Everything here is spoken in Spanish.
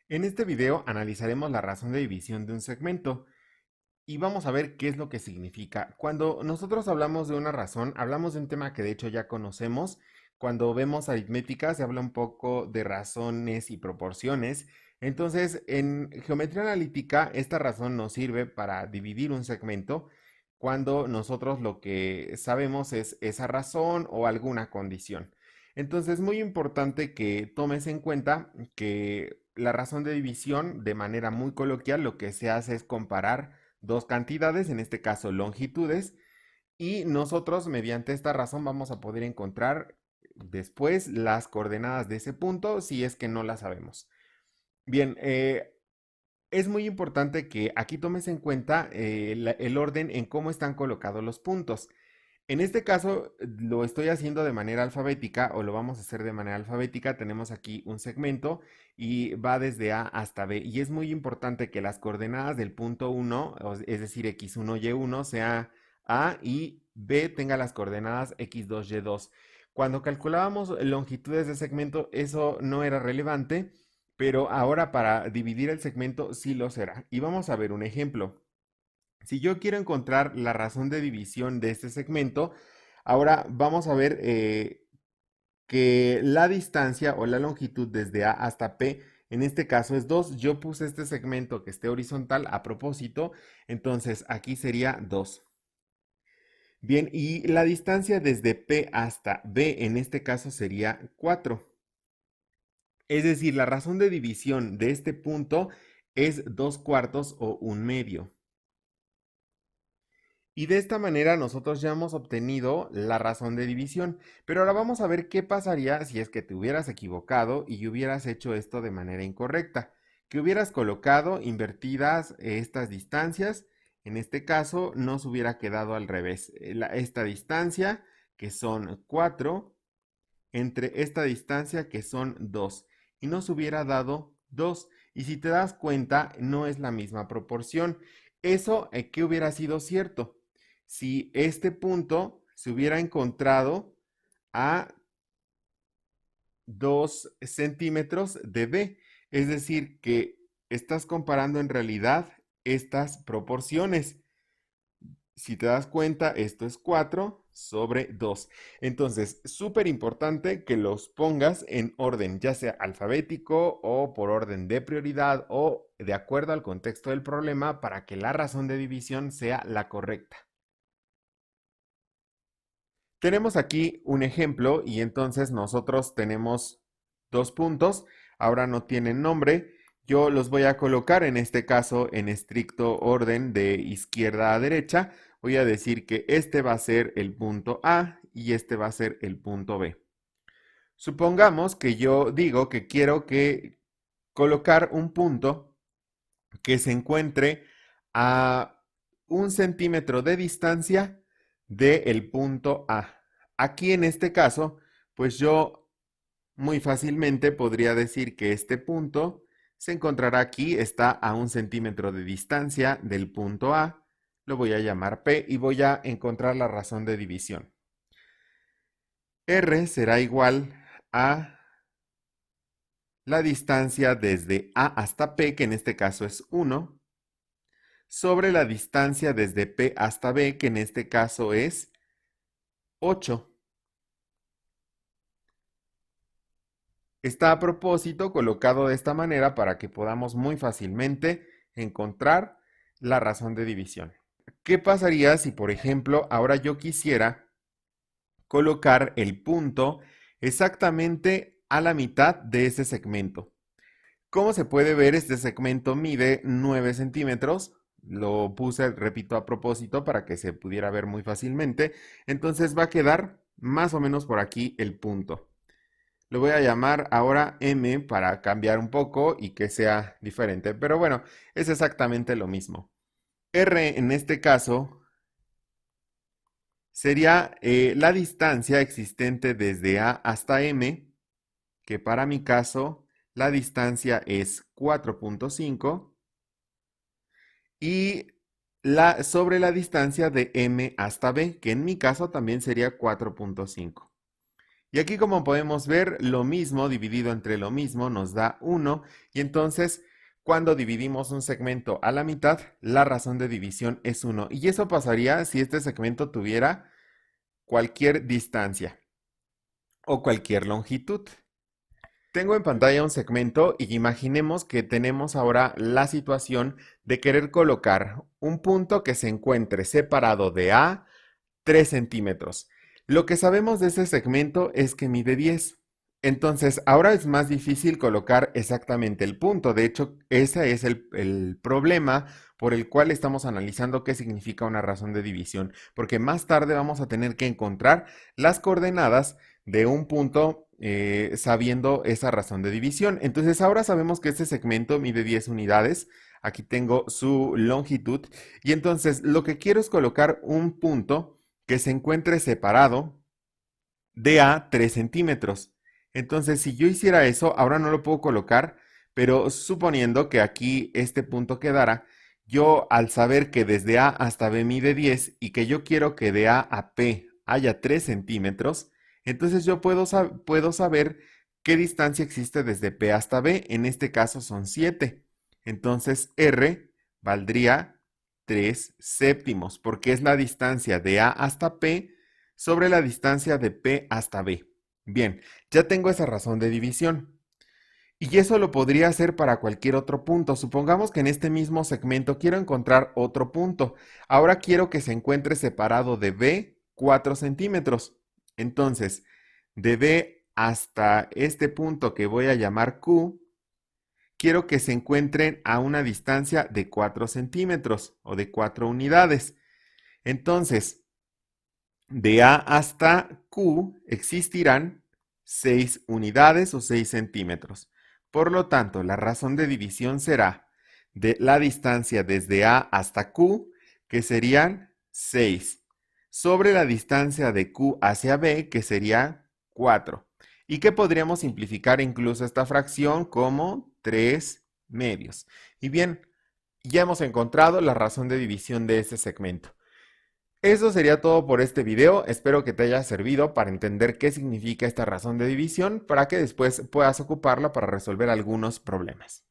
En este video analizaremos la razón de división de un segmento y vamos a ver qué es lo que significa. Cuando nosotros hablamos de una razón, hablamos de un tema que de hecho ya conocemos. Cuando vemos aritmética se habla un poco de razones y proporciones. Entonces, en geometría analítica, esta razón nos sirve para dividir un segmento cuando nosotros lo que sabemos es esa razón o alguna condición. Entonces, es muy importante que tomes en cuenta que la razón de división, de manera muy coloquial, lo que se hace es comparar dos cantidades, en este caso longitudes, y nosotros mediante esta razón vamos a poder encontrar después las coordenadas de ese punto si es que no las sabemos. Bien, es muy importante que aquí tomes en cuenta el orden en cómo están colocados los puntos. En este caso lo estoy haciendo de manera alfabética o lo vamos a hacer de manera alfabética. Tenemos aquí un segmento y va desde A hasta B. Y es muy importante que las coordenadas del punto 1, es decir, x1, y1, sea A y B tenga las coordenadas x2, y2. Cuando calculábamos longitudes de segmento, eso no era relevante, pero ahora para dividir el segmento sí lo será. Y vamos a ver un ejemplo. Si yo quiero encontrar la razón de división de este segmento, ahora vamos a ver que la distancia o la longitud desde A hasta P, en este caso es 2. Yo puse este segmento que esté horizontal a propósito, entonces aquí sería 2. Bien, y la distancia desde P hasta B, en este caso sería 4. Es decir, la razón de división de este punto es 2 cuartos o un medio. Y de esta manera nosotros ya hemos obtenido la razón de división. Pero ahora vamos a ver qué pasaría si es que te hubieras equivocado y hubieras hecho esto de manera incorrecta. Que hubieras colocado invertidas estas distancias. En este caso nos hubiera quedado al revés. Esta distancia, que son 4, entre esta distancia, que son 2. Y nos hubiera dado 2. Y si te das cuenta, no es la misma proporción. Eso, ¿qué hubiera sido cierto? Si este punto se hubiera encontrado a 2 centímetros de B. Es decir, que estás comparando en realidad estas proporciones. Si te das cuenta, esto es 4 sobre 2. Entonces, súper importante que los pongas en orden, ya sea alfabético o por orden de prioridad o de acuerdo al contexto del problema para que la razón de división sea la correcta. Tenemos aquí un ejemplo y entonces nosotros tenemos dos puntos. Ahora no tienen nombre. Yo los voy a colocar en este caso en estricto orden de izquierda a derecha. Voy a decir que este va a ser el punto A y este va a ser el punto B. Supongamos que yo digo que quiero que colocar un punto que se encuentre a 1 centímetro de distancia del punto A. Aquí en este caso, pues yo muy fácilmente podría decir que este punto se encontrará aquí, está a 1 centímetro de distancia del punto A, lo voy a llamar P y voy a encontrar la razón de división. R será igual a la distancia desde A hasta P, que en este caso es 1, sobre la distancia desde P hasta B, que en este caso es 8. Está a propósito colocado de esta manera para que podamos muy fácilmente encontrar la razón de división. ¿Qué pasaría si, por ejemplo, ahora yo quisiera colocar el punto exactamente a la mitad de ese segmento? Como se puede ver, este segmento mide 9 centímetros. Lo puse, repito, a propósito para que se pudiera ver muy fácilmente. Entonces va a quedar más o menos por aquí el punto. Lo voy a llamar ahora M para cambiar un poco y que sea diferente. Pero bueno, es exactamente lo mismo. R en este caso sería la distancia existente desde A hasta M, que para mi caso la distancia es 4.5 y sobre la distancia de M hasta B, que en mi caso también sería 4.5. Y aquí como podemos ver, lo mismo dividido entre lo mismo nos da 1. Y entonces, cuando dividimos un segmento a la mitad, la razón de división es 1. Y eso pasaría si este segmento tuviera cualquier distancia o cualquier longitud. Tengo en pantalla un segmento y imaginemos que tenemos ahora la situación de querer colocar un punto que se encuentre separado de A 3 centímetros. Lo que sabemos de ese segmento es que mide 10. Entonces, ahora es más difícil colocar exactamente el punto. De hecho, ese es el problema por el cual estamos analizando qué significa una razón de división, porque más tarde vamos a tener que encontrar las coordenadas de un punto sabiendo esa razón de división. Entonces, ahora sabemos que este segmento mide 10 unidades. Aquí tengo su longitud y entonces lo que quiero es colocar un punto que se encuentre separado de A 3 centímetros. Entonces, si yo hiciera eso, ahora no lo puedo colocar, pero suponiendo que aquí este punto quedara, yo al saber que desde A hasta B mide 10 y que yo quiero que de A a P haya 3 centímetros, entonces yo puedo saber qué distancia existe desde P hasta B. En este caso son 7. Entonces R valdría 3 séptimos, porque es la distancia de A hasta P sobre la distancia de P hasta B. Bien, ya tengo esa razón de división. Y eso lo podría hacer para cualquier otro punto. Supongamos que en este mismo segmento quiero encontrar otro punto. Ahora quiero que se encuentre separado de B 4 centímetros. Entonces, de B hasta este punto que voy a llamar Q, quiero que se encuentren a una distancia de 4 centímetros o de 4 unidades. Entonces, de A hasta Q existirán 6 unidades o 6 centímetros. Por lo tanto, la razón de división será de la distancia desde A hasta Q, que serían 6, sobre la distancia de Q hacia B, que sería 4. Y que podríamos simplificar incluso esta fracción como 3 medios. Y bien, ya hemos encontrado la razón de división de este segmento. Eso sería todo por este video. Espero que te haya servido para entender qué significa esta razón de división para que después puedas ocuparla para resolver algunos problemas.